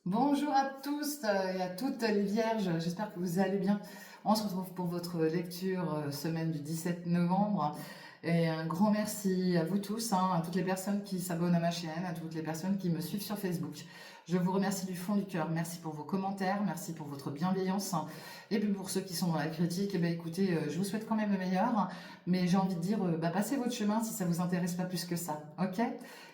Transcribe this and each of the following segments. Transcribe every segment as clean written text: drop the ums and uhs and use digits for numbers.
Bonjour à tous et à toutes les vierges, j'espère que vous allez bien. On se retrouve pour votre lecture semaine du 17 novembre. Et un grand merci à vous tous, hein, à toutes les personnes qui s'abonnent à ma chaîne, à toutes les personnes qui me suivent sur Facebook. Je vous remercie du fond du cœur. Merci pour vos commentaires, merci pour votre bienveillance. Et puis pour ceux qui sont dans la critique, eh bien, écoutez, je vous souhaite quand même le meilleur. Mais j'ai envie de dire, passez votre chemin si ça vous intéresse pas plus que ça, ok?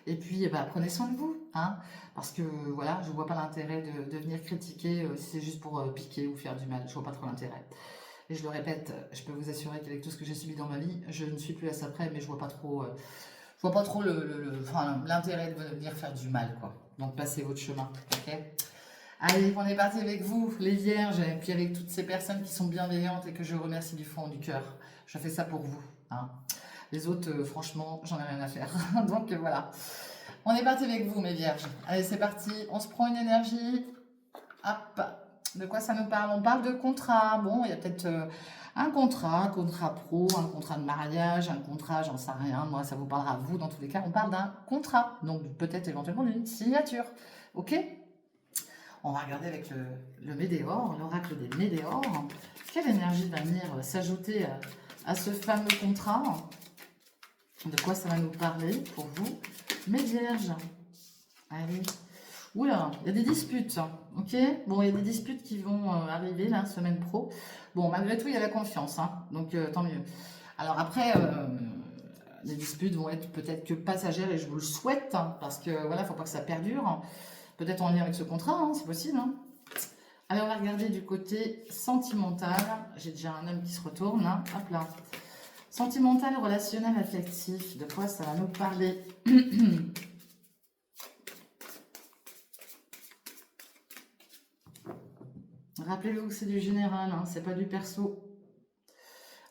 Et puis, prenez soin de vous, hein? Parce que voilà, je vois pas l'intérêt de venir critiquer si c'est juste pour piquer ou faire du mal. Je vois pas trop l'intérêt. Et je le répète, je peux vous assurer qu'avec tout ce que j'ai subi dans ma vie, je ne suis plus à ça près, mais je vois pas trop enfin, l'intérêt de venir faire du mal, quoi. Donc passez votre chemin, ok? Allez, on est parti avec vous, les vierges, et puis avec toutes ces personnes qui sont bienveillantes et que je remercie du fond du cœur. Je fais ça pour vous, hein. Les autres, franchement, j'en ai rien à faire. Donc voilà. On est parti avec vous, mes vierges. Allez, c'est parti. On se prend une énergie. Hop. De quoi ça nous parle? On parle de contrat. Bon, il y a peut-être un contrat pro, un contrat de mariage, un contrat, j'en sais rien. Moi, ça vous parlera à vous. Dans tous les cas, on parle d'un contrat. Donc, peut-être éventuellement d'une signature. Ok? On va regarder avec le Médéor, l'oracle des Médéors. Quelle énergie va venir s'ajouter à ce fameux contrat? De quoi ça va nous parler pour vous, mes vierges? Allez. Oula, il y a des disputes, ok? Bon, il y a des disputes qui vont arriver, là, semaine pro. Bon, malgré tout, il y a la confiance, hein, donc tant mieux. Alors après, les disputes vont être peut-être que passagères, et je vous le souhaite, hein, parce que, voilà, il ne faut pas que ça perdure. Peut-être en lien avec ce contrat, hein, c'est possible, hein. Allez, on va regarder du côté sentimental. J'ai déjà un homme qui se retourne, hein, hop là. Sentimental, relationnel, affectif, de quoi ça va nous parler? Rappelez-vous que c'est du général, hein, c'est pas du perso.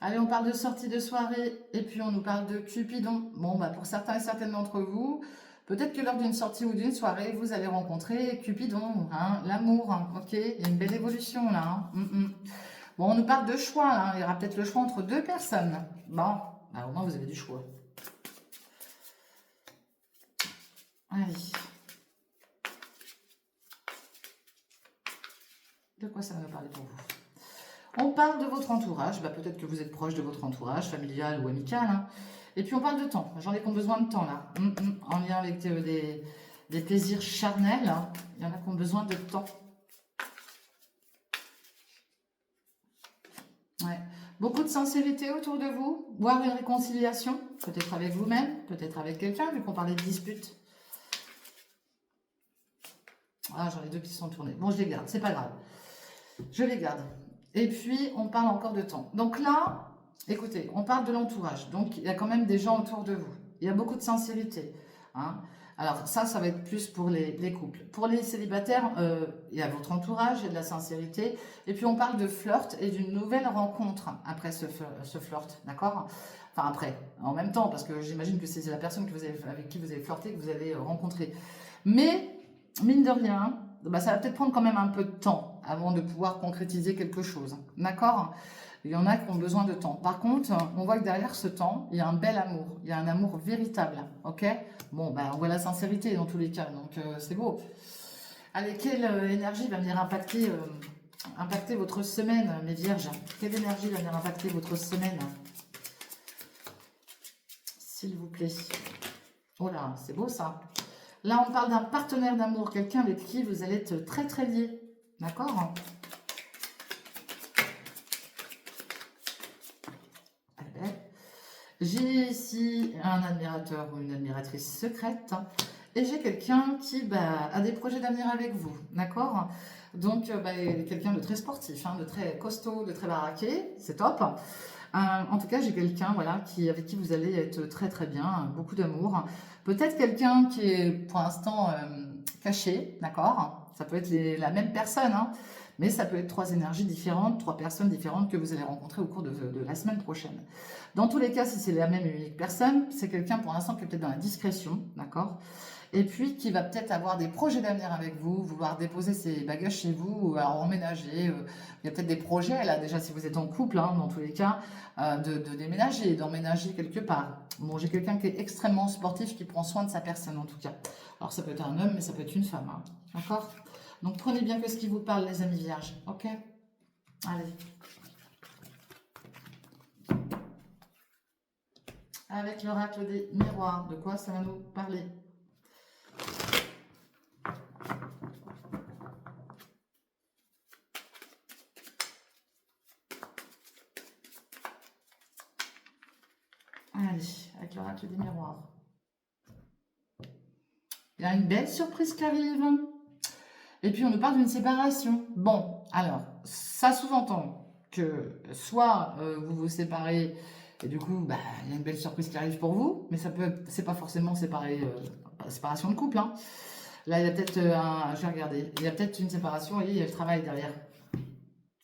Allez, on parle de sortie de soirée et puis on nous parle de Cupidon. Bon, pour certains et certaines d'entre vous, peut-être que lors d'une sortie ou d'une soirée, vous allez rencontrer Cupidon, hein, l'amour, hein, ok? Il y a une belle évolution là, hein. Bon, on nous parle de choix, hein, il y aura peut-être le choix entre deux personnes. Bon, au moins vous avez du choix. Allez. De quoi ça va nous parler pour vous? On parle de votre entourage, peut-être que vous êtes proche de votre entourage, familial ou amical, hein. Et puis on parle de temps, j'en ai qui ont besoin de temps là, en lien avec des plaisirs charnels, hein. Il y en a qui ont besoin de temps. Ouais. Beaucoup de sincérité autour de vous, voire une réconciliation, peut-être avec vous-même, peut-être avec quelqu'un, vu qu'on parlait de dispute. Ah, j'en ai deux qui se sont tournés. Bon, je les garde, c'est pas grave. Je les garde. Et puis, on parle encore de temps. Donc là, écoutez, on parle de l'entourage. Donc, il y a quand même des gens autour de vous. Il y a beaucoup de sincérité, hein. Alors, ça va être plus pour les couples. Pour les célibataires, il y a votre entourage, il y a de la sincérité. Et puis, on parle de flirt et d'une nouvelle rencontre après ce flirt, d'accord? Enfin, après, en même temps, parce que j'imagine que c'est la personne avec qui vous avez flirté que vous allez rencontrer. Mais, mine de rien, ça va peut-être prendre quand même un peu de temps avant de pouvoir concrétiser quelque chose. D'accord? Il y en a qui ont besoin de temps. Par contre, on voit que derrière ce temps, il y a un bel amour. Il y a un amour véritable. Ok? Bon, on voit la sincérité dans tous les cas. Donc, c'est beau. Allez, quelle énergie va venir impacter votre semaine, mes vierges? Quelle énergie va venir impacter votre semaine? S'il vous plaît. Oh là, c'est beau ça. Là, on parle d'un partenaire d'amour, quelqu'un avec qui vous allez être très très liés. D'accord? J'ai ici un admirateur ou une admiratrice secrète. Et j'ai quelqu'un qui a des projets d'avenir avec vous. D'accord? Donc, quelqu'un de très sportif, hein, de très costaud, de très baraqué. C'est top. En tout cas, j'ai quelqu'un voilà, avec qui vous allez être très très bien, beaucoup d'amour. Peut-être quelqu'un qui est pour l'instant caché, d'accord? Ça peut être la même personne, hein, mais ça peut être trois énergies différentes, trois personnes différentes que vous allez rencontrer au cours de la semaine prochaine. Dans tous les cas, si c'est la même et unique personne, c'est quelqu'un pour l'instant qui est peut-être dans la discrétion, d'accord? Et puis qui va peut-être avoir des projets d'avenir avec vous, vouloir déposer ses bagages chez vous, ou alors emménager. Il y a peut-être des projets, là déjà si vous êtes en couple, hein, dans tous les cas, de déménager, d'emménager quelque part. Bon, j'ai quelqu'un qui est extrêmement sportif, qui prend soin de sa personne en tout cas. Alors ça peut être un homme, mais ça peut être une femme, hein. D'accord? Donc prenez bien que ce qui vous parle, les amis vierges. Ok? Allez. Avec l'oracle des miroirs, de quoi ça va nous parler? Allez, avec l'oracle des miroirs. Il y a une belle surprise qui arrive. Et puis on nous parle d'une séparation. Bon, alors, ça sous-entend que soit vous vous séparez et du coup, bah, il y a une belle surprise qui arrive pour vous, mais ça peut, c'est pas forcément séparation de couple. Hein. Là, il y a peut-être je vais regarder, il y a peut-être une séparation et il y a le travail derrière.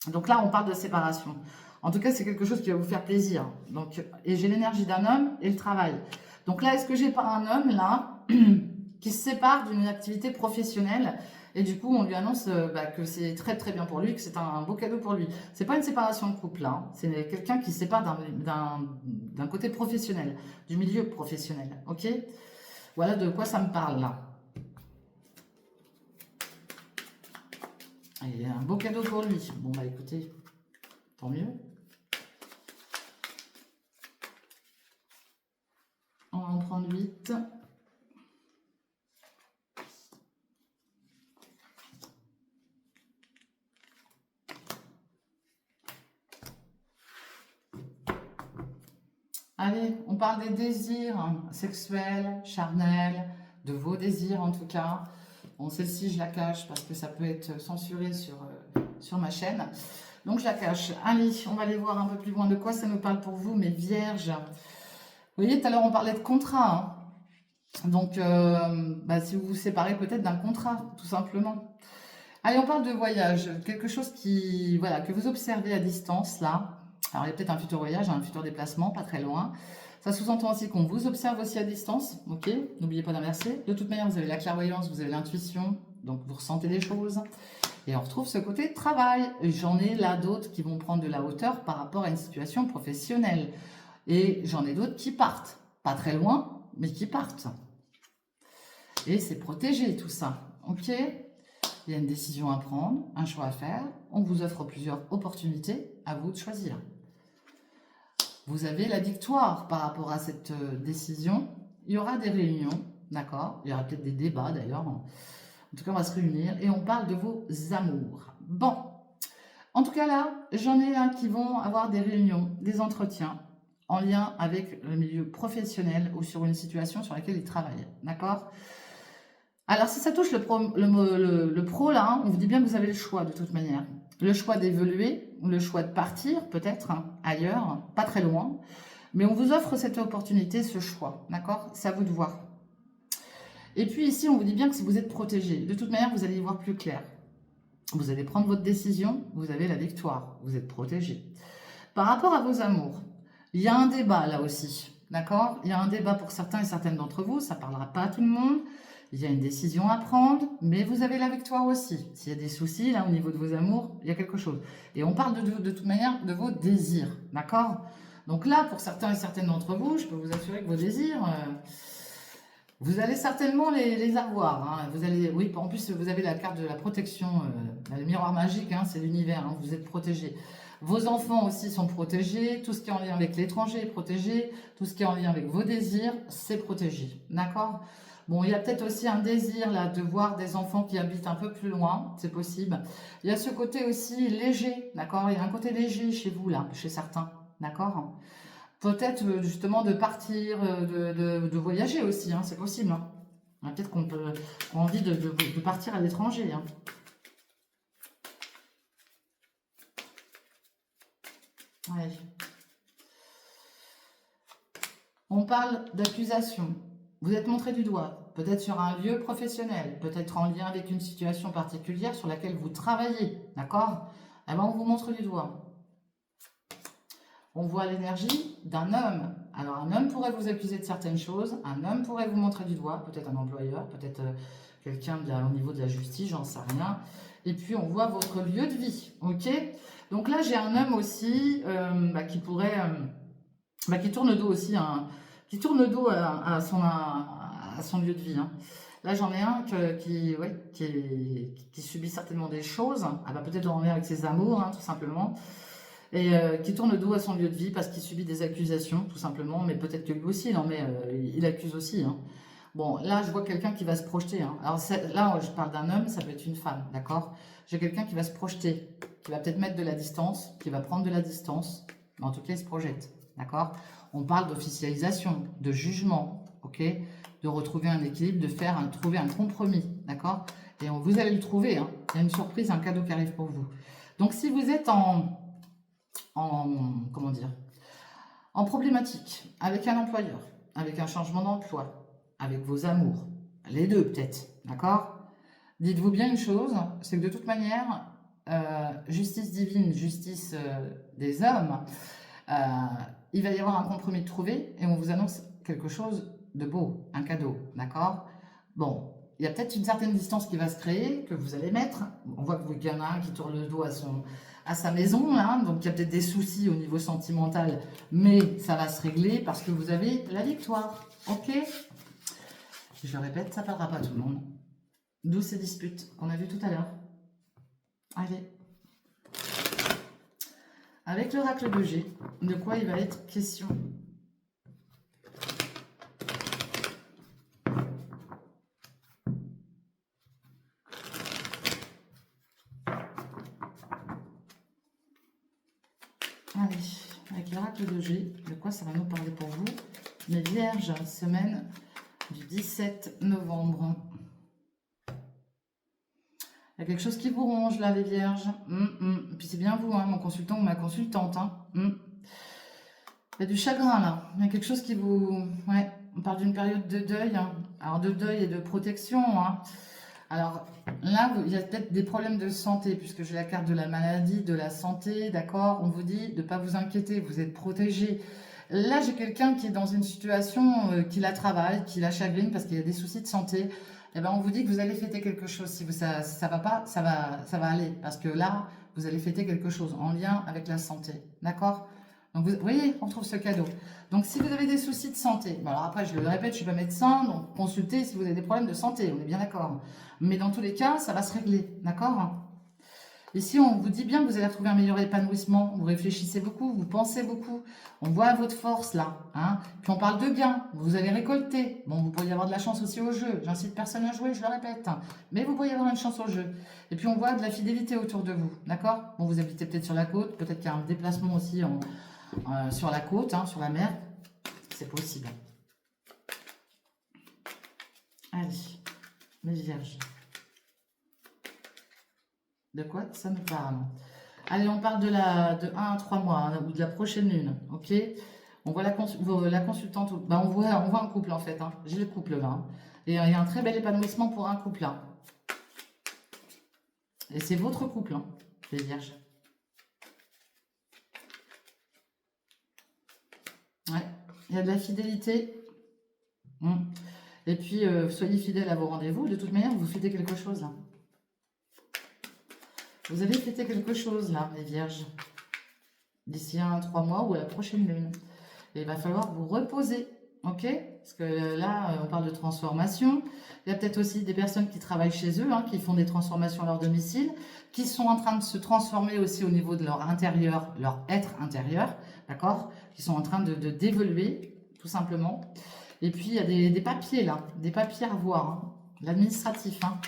Donc là, on parle de séparation. En tout cas, c'est quelque chose qui va vous faire plaisir. Donc, et j'ai l'énergie d'un homme et le travail. Donc là, est-ce que j'ai pas un homme là qui se sépare d'une activité professionnelle et du coup, on lui annonce que c'est très très bien pour lui, que c'est un beau cadeau pour lui. C'est pas une séparation de couple, hein. C'est quelqu'un qui se sépare d'un côté professionnel, du milieu professionnel. Ok? Voilà de quoi ça me parle là. Il y a un beau cadeau pour lui. Bon bah écoutez, tant mieux. On va en prendre 8. Allez, on parle des désirs sexuels, charnels, de vos désirs en tout cas. Bon, celle-ci, je la cache parce que ça peut être censuré sur ma chaîne. Donc, je la cache. Allez, on va aller voir un peu plus loin de quoi ça nous parle pour vous, mes vierges. Vous voyez, tout à l'heure, on parlait de contrat. Hein. Donc, si vous vous séparez peut-être d'un contrat, tout simplement. Allez, on parle de voyage. Quelque chose qui, voilà, que vous observez à distance, là. Alors, il y a peut-être un futur voyage, un futur déplacement, pas très loin. Ça sous-entend aussi qu'on vous observe aussi à distance, ok? N'oubliez pas d'inverser. De toute manière, vous avez la clairvoyance, vous avez l'intuition, donc vous ressentez des choses. Et on retrouve ce côté travail. J'en ai là d'autres qui vont prendre de la hauteur par rapport à une situation professionnelle. Et j'en ai d'autres qui partent. Pas très loin, mais qui partent. Et c'est protégé tout ça, ok? Il y a une décision à prendre, un choix à faire. On vous offre plusieurs opportunités, à vous de choisir. Vous avez la victoire par rapport à cette décision. Il y aura des réunions, d'accord? Il y aura peut-être des débats d'ailleurs. En tout cas, on va se réunir et on parle de vos amours. Bon, en tout cas là, j'en ai là qui vont avoir des réunions, des entretiens en lien avec le milieu professionnel ou sur une situation sur laquelle ils travaillent, d'accord? Alors, si ça touche le pro là, hein, on vous dit bien que vous avez le choix de toute manière. Le choix d'évoluer, ou le choix de partir peut-être ailleurs, pas très loin. Mais on vous offre cette opportunité, ce choix, d'accord? C'est à vous de voir. Et puis ici, on vous dit bien que si vous êtes protégé, de toute manière, vous allez y voir plus clair. Vous allez prendre votre décision, vous avez la victoire, vous êtes protégé. Par rapport à vos amours, il y a un débat là aussi, d'accord? Il y a un débat pour certains et certaines d'entre vous, ça ne parlera pas à tout le monde. Il y a une décision à prendre, mais vous avez la victoire aussi. S'il y a des soucis, là, au niveau de vos amours, il y a quelque chose. Et on parle de toute manière de vos désirs, d'accord? Donc là, pour certains et certaines d'entre vous, je peux vous assurer que vos désirs, vous allez certainement les avoir. Hein. Vous allez, oui, en plus, vous avez la carte de la protection, le miroir magique, hein, c'est l'univers, hein, vous êtes protégés. Vos enfants aussi sont protégés, tout ce qui est en lien avec l'étranger est protégé, tout ce qui est en lien avec vos désirs, c'est protégé, d'accord? Bon, il y a peut-être aussi un désir là de voir des enfants qui habitent un peu plus loin, c'est possible. Il y a ce côté aussi léger, d'accord? Il y a un côté léger chez vous là, chez certains, d'accord? Peut-être justement de partir, de voyager aussi, hein, c'est possible. Hein. Peut-être qu'on a envie de partir à l'étranger. Hein. Ouais. On parle d'accusation. Vous êtes montré du doigt, peut-être sur un lieu professionnel, peut-être en lien avec une situation particulière sur laquelle vous travaillez, d'accord? Eh ben, on vous montre du doigt. On voit l'énergie d'un homme. Alors, un homme pourrait vous accuser de certaines choses, un homme pourrait vous montrer du doigt, peut-être un employeur, peut-être quelqu'un au niveau de la justice, j'en sais rien. Et puis, on voit votre lieu de vie, ok? Donc là, j'ai un homme aussi qui pourrait... qui tourne le dos aussi, qui tourne le dos à son lieu de vie. Hein. Là, j'en ai un qui subit certainement des choses. Ah bah, peut-être en lien avec ses amours, hein, tout simplement. Et qui tourne le dos à son lieu de vie parce qu'il subit des accusations, tout simplement. Mais peut-être que lui aussi, non, mais il accuse aussi, hein. Bon, là, je vois quelqu'un qui va se projeter, hein. Alors là, je parle d'un homme, ça peut être une femme, d'accord? J'ai quelqu'un qui va se projeter, qui va peut-être mettre de la distance, qui va prendre de la distance, mais en tout cas, il se projette, d'accord? On parle d'officialisation, de jugement, ok? De retrouver un équilibre, trouver un compromis, d'accord? Et vous allez le trouver, hein. Il y a une surprise, un cadeau qui arrive pour vous. Donc, si vous êtes comment dire, en problématique avec un employeur, avec un changement d'emploi, avec vos amours, les deux peut-être, d'accord? Dites-vous bien une chose, c'est que de toute manière, justice divine, justice des hommes, euh, il va y avoir un compromis de trouver et on vous annonce quelque chose de beau, un cadeau, d'accord? Bon, il y a peut-être une certaine distance qui va se créer, que vous allez mettre. On voit qu'il y en a un qui tourne le dos à sa maison, là, donc il y a peut-être des soucis au niveau sentimental, mais ça va se régler parce que vous avez la victoire, ok? Je le répète, ça ne parlera pas à tout le monde. D'où ces disputes qu'on a vues tout à l'heure. Allez. Avec l'oracle de G, de quoi il va être question? Allez, avec l'oracle de G, de quoi ça va nous parler pour vous? Les Vierges, semaine du 17 novembre. Il y a quelque chose qui vous ronge là, les Vierges. Et puis c'est bien vous, hein, mon consultant ou ma consultante. Hein. Il y a du chagrin là. Il y a quelque chose qui vous... Ouais, on parle d'une période de deuil. Hein. Alors de deuil et de protection. Hein. Alors là, il y a peut-être des problèmes de santé, puisque j'ai la carte de la maladie, de la santé, d'accord? On vous dit de ne pas vous inquiéter, vous êtes protégé. Là, j'ai quelqu'un qui est dans une situation qui la travaille, qui la chagrine, parce qu'il y a des soucis de santé. Eh ben, on vous dit que vous allez fêter quelque chose. Si ça va pas, ça va aller. Parce que là, vous allez fêter quelque chose en lien avec la santé, d'accord? Donc, vous voyez, on trouve ce cadeau. Donc, si vous avez des soucis de santé, bon, alors après, je le répète, je ne suis pas médecin, donc consultez si vous avez des problèmes de santé, on est bien d'accord. Mais dans tous les cas, ça va se régler, d'accord? Ici, on vous dit bien que vous allez retrouver un meilleur épanouissement, vous réfléchissez beaucoup, vous pensez beaucoup, on voit votre force là, hein. Puis on parle de gains, vous allez récolter. Bon, vous pourriez avoir de la chance aussi au jeu, j'incite personne à jouer, je le répète, hein. Mais vous pourriez avoir une chance au jeu. Et puis on voit de la fidélité autour de vous, d'accord? Bon, vous habitez peut-être sur la côte, peut-être qu'il y a un déplacement aussi sur la côte, hein, sur la mer, c'est possible. Allez, mes vierges. De quoi ça nous parle? Allez, on parle de 1 à 3 mois, hein, ou de la prochaine lune, ok? On voit la consultante, bah on voit un couple en fait, hein. J'ai le couple là, hein. Et il y a un très bel épanouissement pour un couple là. Et c'est votre couple, hein, les vierges. Ouais, il y a de la fidélité. Et puis, soyez fidèles à vos rendez-vous. De toute manière, vous fêtez quelque chose là. Vous avez fêté quelque chose là, les vierges. D'ici 1 à 3 mois ou à la prochaine lune. Et il va falloir vous reposer, ok? Parce que là, on parle de transformation. Il y a peut-être aussi des personnes qui travaillent chez eux, hein, qui font des transformations à leur domicile, qui sont en train de se transformer aussi au niveau de leur intérieur, leur être intérieur, d'accord? Qui sont en train d'évoluer, tout simplement. Et puis, il y a des papiers là, des papiers à voir, hein, l'administratif, hein,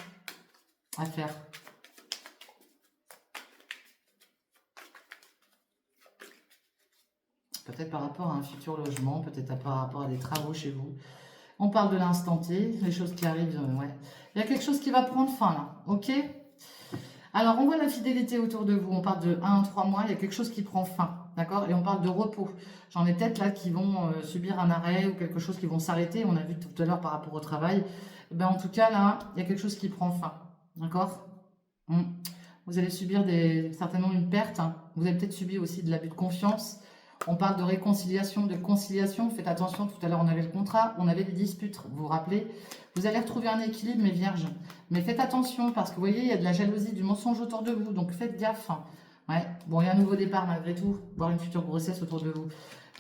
à faire. Peut-être par rapport à un futur logement, peut-être par rapport à des travaux chez vous. On parle de l'instant T, les choses qui arrivent, ouais. Il y a quelque chose qui va prendre fin là, ok? Alors, on voit la fidélité autour de vous, on parle de 1 à 3 mois, il y a quelque chose qui prend fin, d'accord? Et on parle de repos. J'en ai peut-être là qui vont subir un arrêt ou quelque chose qui vont s'arrêter, on a vu tout à l'heure par rapport au travail. Eh ben, en tout cas, là, il y a quelque chose qui prend fin, d'accord? Vous allez subir certainement une perte, hein. Vous avez peut-être subi aussi de l'abus de confiance. On parle de réconciliation, de conciliation. Faites attention, tout à l'heure on avait le contrat, on avait des disputes, vous vous rappelez? Vous allez retrouver un équilibre, mes vierges. Mais faites attention parce que vous voyez, il y a de la jalousie, du mensonge autour de vous. Donc faites gaffe. Ouais. Bon, il y a un nouveau départ malgré tout, voire une future grossesse autour de vous.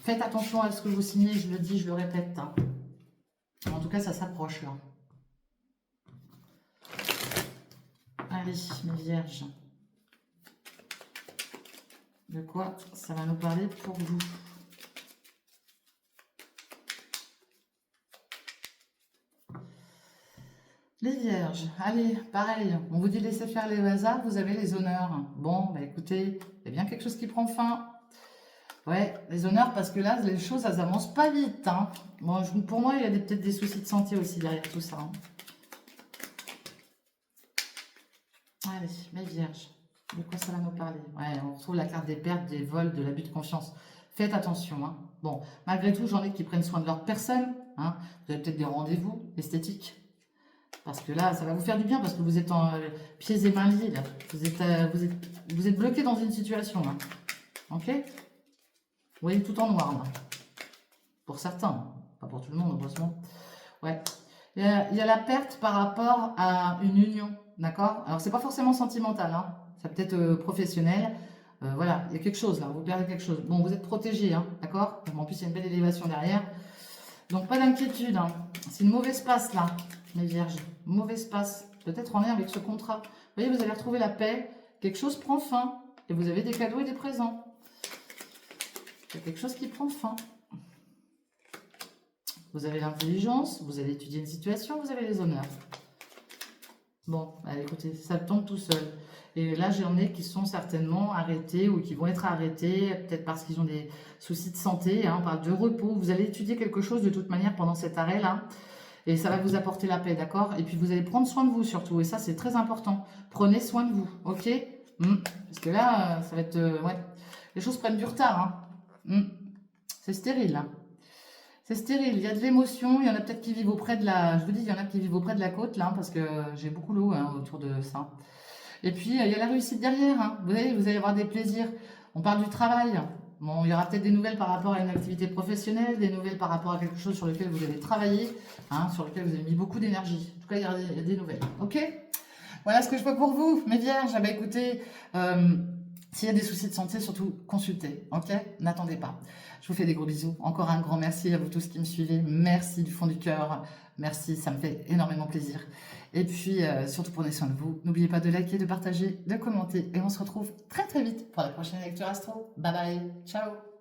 Faites attention à ce que vous signez, je le dis, je le répète, hein. En tout cas, ça s'approche là. Allez, mes vierges. De quoi ça va nous parler pour vous? Les vierges, allez, pareil, on vous dit laissez faire les hasards, vous avez les honneurs. Bon, bah écoutez, il y a bien quelque chose qui prend fin. Ouais, les honneurs, parce que là, les choses, elles avancent pas vite. Hein. Bon, pour moi, il y a peut-être des soucis de santé aussi derrière tout ça. Hein. Allez, mes vierges, de quoi ça va nous parler? Ouais, on retrouve la carte des pertes, des vols, de l'abus de confiance. Faites attention. Hein. Bon, malgré tout, j'en ai qui prennent soin de leur personne. Hein. Vous avez peut-être des rendez-vous esthétiques. Parce que là, ça va vous faire du bien parce que vous êtes en pieds et mains liés. Là. Vous êtes bloqué dans une situation. Là. Ok? Vous voyez tout en noir. Là. Pour certains. Pas pour tout le monde, heureusement. Ouais. Il y a la perte par rapport à une union. D'accord? Alors, c'est pas forcément sentimental. Hein. Ça peut être professionnel. Voilà, il y a quelque chose là. Vous perdez quelque chose. Bon, vous êtes protégé. Hein, d'accord? En plus, il y a une belle élévation derrière. Donc, pas d'inquiétude. Hein. C'est une mauvaise passe là, mes vierges. Mauvaise passe. Peut-être en lien avec ce contrat. Vous voyez, vous allez retrouver la paix. Quelque chose prend fin. Et vous avez des cadeaux et des présents. Il y a quelque chose qui prend fin. Vous avez l'intelligence. Vous allez étudier une situation. Vous avez les honneurs. Bon, allez, écoutez, ça tombe tout seul. Et là, j'en ai qui sont certainement arrêtés ou qui vont être arrêtés, peut-être parce qu'ils ont des soucis de santé. Hein, on parle de repos. Vous allez étudier quelque chose de toute manière pendant cet arrêt-là. Et ça va vous apporter la paix, d'accord? Et puis, vous allez prendre soin de vous surtout. Et ça, c'est très important. Prenez soin de vous, ok? Parce que là, ça va être... ouais, les choses prennent du retard. Hein. C'est stérile, là. C'est stérile. Il y a de l'émotion. Il y en a peut-être qui vivent auprès de la... Je vous dis, il y en a qui vivent auprès de la côte, là, parce que j'ai beaucoup l'eau hein, autour de ça. Et puis, il y a la réussite derrière. Hein. Vous allez avoir des plaisirs. On parle du travail. Bon, il y aura peut-être des nouvelles par rapport à une activité professionnelle, des nouvelles par rapport à quelque chose sur lequel vous avez travaillé, hein, sur lequel vous avez mis beaucoup d'énergie. En tout cas, il y aura des nouvelles. Ok? Voilà ce que je vois pour vous, mes vierges. Ah bah, écoutez, s'il y a des soucis de santé, surtout consultez. Ok? N'attendez pas. Je vous fais des gros bisous. Encore un grand merci à vous tous qui me suivez. Merci du fond du cœur. Merci, ça me fait énormément plaisir. Et puis, surtout prenez soin de vous. N'oubliez pas de liker, de partager, de commenter. Et on se retrouve très très vite pour la prochaine lecture astro. Bye bye. Ciao.